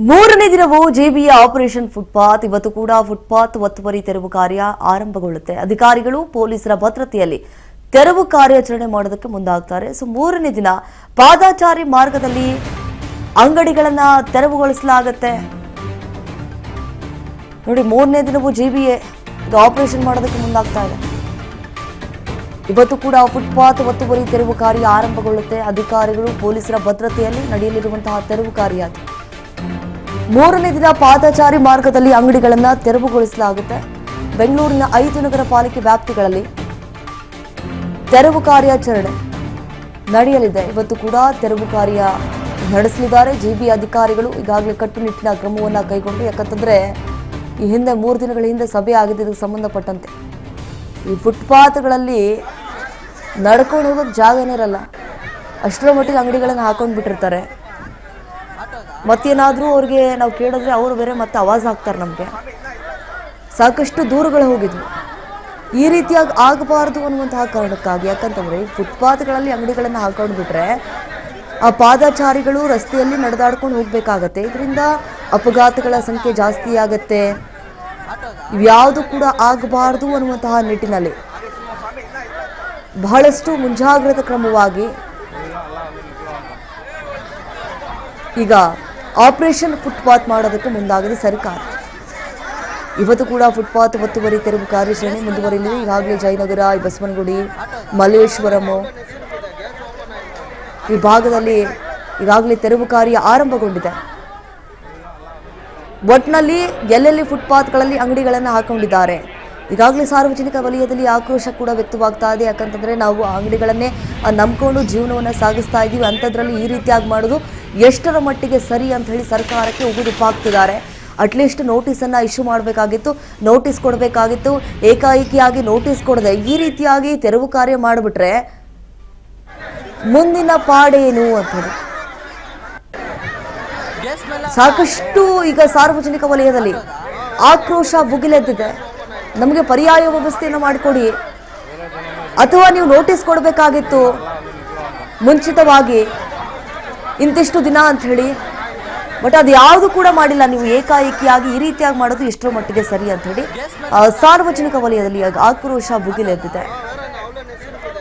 ಮೂರನೇ ದಿನವೂ ಜೆಬಿಯ operation footpath ಇವತ್ತು ಕೂಡ ಫುಟ್ಪಾತ್ ಒತ್ತುವರಿ ತೆರವು ಕಾರ್ಯ ಆರಂಭಗೊಳ್ಳುತ್ತೆ. ಅಧಿಕಾರಿಗಳು ಪೊಲೀಸರ ಭದ್ರತೆಯಲ್ಲಿ ತೆರವು ಕಾರ್ಯಾಚರಣೆ ಮಾಡೋದಕ್ಕೆ ಮುಂದಾಗ್ತಾರೆ. ಸೊ ಮೂರನೇ ದಿನ ಪಾದಚಾರಿ ಮಾರ್ಗದಲ್ಲಿ ಅಂಗಡಿಗಳನ್ನ ತೆರವುಗೊಳಿಸಲಾಗುತ್ತೆ. ನೋಡಿ, ಮೂರನೇ ದಿನವೂ ಜೆಬಿಎ ಆಪರೇಷನ್ ಮಾಡೋದಕ್ಕೆ ಮುಂದಾಗ್ತಾ ಇದೆ. ಇವತ್ತು ಕೂಡ ಫುಟ್ಪಾತ್ ಒತ್ತುವರಿ ತೆರವು ಕಾರ್ಯ ಆರಂಭಗೊಳ್ಳುತ್ತೆ. ಅಧಿಕಾರಿಗಳು ಪೊಲೀಸರ ಭದ್ರತೆಯಲ್ಲಿ ನಡೆಯಲಿರುವಂತಹ ತೆರವು ಕಾರ್ಯ. ಮೂರನೇ ದಿನ ಪಾದಚಾರಿ ಮಾರ್ಗದಲ್ಲಿ ಅಂಗಡಿಗಳನ್ನು ತೆರವುಗೊಳಿಸಲಾಗುತ್ತೆ. ಬೆಂಗಳೂರಿನ 5 ನಗರ ಪಾಲಿಕೆ ವ್ಯಾಪ್ತಿಗಳಲ್ಲಿ ತೆರವು ಕಾರ್ಯಾಚರಣೆ ನಡೆಯಲಿದೆ. ಇವತ್ತು ಕೂಡ ತೆರವು ಕಾರ್ಯ ನಡೆಸಲಿದ್ದಾರೆ ಜೆಬಿ ಅಧಿಕಾರಿಗಳು. ಈಗಾಗಲೇ ಕಟ್ಟುನಿಟ್ಟಿನ ಕ್ರಮವನ್ನು ಕೈಗೊಂಡು, ಯಾಕಂತಂದ್ರೆ ಈ ಹಿಂದೆ 3 ದಿನಗಳ ಹಿಂದೆ ಸಭೆ ಆಗಿದೆ ಇದಕ್ಕೆ ಸಂಬಂಧಪಟ್ಟಂತೆ. ಈ ಫುಟ್ಪಾತ್ಗಳಲ್ಲಿ ನಡ್ಕೊಂಡು ಹೋಗೋಕೆ ಜಾಗನೇ ಇರಲ್ಲ, ಅಷ್ಟರ ಮಟ್ಟಿಗೆ ಅಂಗಡಿಗಳನ್ನು ಹಾಕೊಂಡು ಬಿಟ್ಟಿರ್ತಾರೆ. ಮತ್ತೇನಾದರೂ ಅವ್ರಿಗೆ ನಾವು ಕೇಳಿದ್ರೆ ಅವರು ಬೇರೆ ಮತ್ತೆ ಆವಾಜ್ ಹಾಕ್ತಾರೆ. ನಮಗೆ ಸಾಕಷ್ಟು ದೂರುಗಳು ಹೋಗಿದ್ವು. ಈ ರೀತಿಯಾಗಿ ಆಗಬಾರ್ದು ಅನ್ನುವಂತಹ ಕಾರಣಕ್ಕಾಗಿ, ಯಾಕಂತಂದರೆ ಫುಟ್ಪಾತ್ಗಳಲ್ಲಿ ಅಂಗಡಿಗಳನ್ನು ಹಾಕೊಂಡು ಬಿಟ್ರೆ ಆ ಪಾದಚಾರಿಗಳು ರಸ್ತೆಯಲ್ಲಿ ನಡೆದಾಡ್ಕೊಂಡು ಹೋಗಬೇಕಾಗತ್ತೆ. ಇದರಿಂದ ಅಪಘಾತಗಳ ಸಂಖ್ಯೆ ಜಾಸ್ತಿ ಆಗತ್ತೆ. ಇವ್ಯಾವುದು ಕೂಡ ಆಗಬಾರ್ದು ಅನ್ನುವಂತಹ ನಿಟ್ಟಿನಲ್ಲಿ ಬಹಳಷ್ಟು ಮುಂಜಾಗ್ರತಾ ಕ್ರಮವಾಗಿ ಈಗ ಆಪರೇಷನ್ ಫುಟ್ಪಾತ್ ಮಾಡೋದಕ್ಕೆ ಮುಂದಾಗಿದೆ ಸರ್ಕಾರ. ಇವತ್ತು ಕೂಡ ಫುಟ್ಪಾತ್ ಒತ್ತುವರಿ ತೆರವು ಕಾರ್ಯಾಚರಣೆ ಮುಂದುವರಿಯಲಿದೆ. ಈಗಾಗಲೇ ಜಯನಗರ, ಬಸವನಗುಡಿ, ಮಲ್ಲೇಶ್ವರಂ ಈ ಭಾಗದಲ್ಲಿ ಈಗಾಗಲೇ ತೆರವು ಕಾರ್ಯ ಆರಂಭಗೊಂಡಿದೆ. ಒಟ್ಟಿನಲ್ಲಿ ಎಲ್ಲೆಲ್ಲಿ ಫುಟ್ಪಾತ್ಗಳಲ್ಲಿ ಅಂಗಡಿಗಳನ್ನು ಹಾಕೊಂಡಿದ್ದಾರೆ. ಈಗಾಗಲೇ ಸಾರ್ವಜನಿಕ ವಲಯದಲ್ಲಿ ಆಕ್ರೋಶ ಕೂಡ ವ್ಯಕ್ತವಾಗ್ತಾ ಇದೆ. ಯಾಕಂತಂದ್ರೆ ನಾವು ಅಂಗಡಿಗಳನ್ನೇ ನಂಬ್ಕೊಂಡು ಜೀವನವನ್ನು ಸಾಗಿಸ್ತಾ ಇದ್ದೀವಿ, ಅಂಥದ್ರಲ್ಲಿ ಈ ರೀತಿಯಾಗಿ ಮಾಡೋದು ಎಷ್ಟರ ಮಟ್ಟಿಗೆ ಸರಿ ಅಂತ ಹೇಳಿ ಸರ್ಕಾರಕ್ಕೆ ಉಗುದುಪಾಕ್ತಿದ್ದಾರೆ. ಅಟ್ಲೀಸ್ಟ್ ನೋಟಿಸನ್ನು ಇಶ್ಯೂ ಮಾಡಬೇಕಾಗಿತ್ತು, ನೋಟಿಸ್ ಕೊಡಬೇಕಾಗಿತ್ತು. ಏಕಾಏಕಿಯಾಗಿ ನೋಟಿಸ್ ಕೊಡದೆ ಈ ರೀತಿಯಾಗಿ ತೆರವು ಕಾರ್ಯ ಮಾಡಿಬಿಟ್ರೆ ಮುಂದಿನ ಪಾಡೇನು ಅಂತ ಹೇಳಿ ಸಾಕಷ್ಟು ಈಗ ಸಾರ್ವಜನಿಕ ವಲಯದಲ್ಲಿ ಆಕ್ರೋಶ ಭುಗಿಲೆದ್ದಿದೆ. ನಮಗೆ ಪರ್ಯಾಯ ವ್ಯವಸ್ಥೆಯನ್ನು ಮಾಡಿಕೊಡಿ, ಅಥವಾ ನೀವು ನೋಟಿಸ್ ಕೊಡಬೇಕಾಗಿತ್ತು ಮುಂಚಿತವಾಗಿ ಇಂತಿಷ್ಟು ದಿನ ಅಂತ ಹೇಳಿ. ಬಟ್ ಅದು ಯಾವುದು ಕೂಡ ಮಾಡಿಲ್ಲ. ನೀವು ಏಕಾಏಕಿಯಾಗಿ ಈ ರೀತಿಯಾಗಿ ಮಾಡೋದು ಎಷ್ಟರ ಮಟ್ಟಿಗೆ ಸರಿ ಅಂತ ಹೇಳಿ ಸಾರ್ವಜನಿಕ ವಲಯದಲ್ಲಿ ಆಕ್ರೋಶ ಭುಗಿಲೆದ್ದಿದೆ.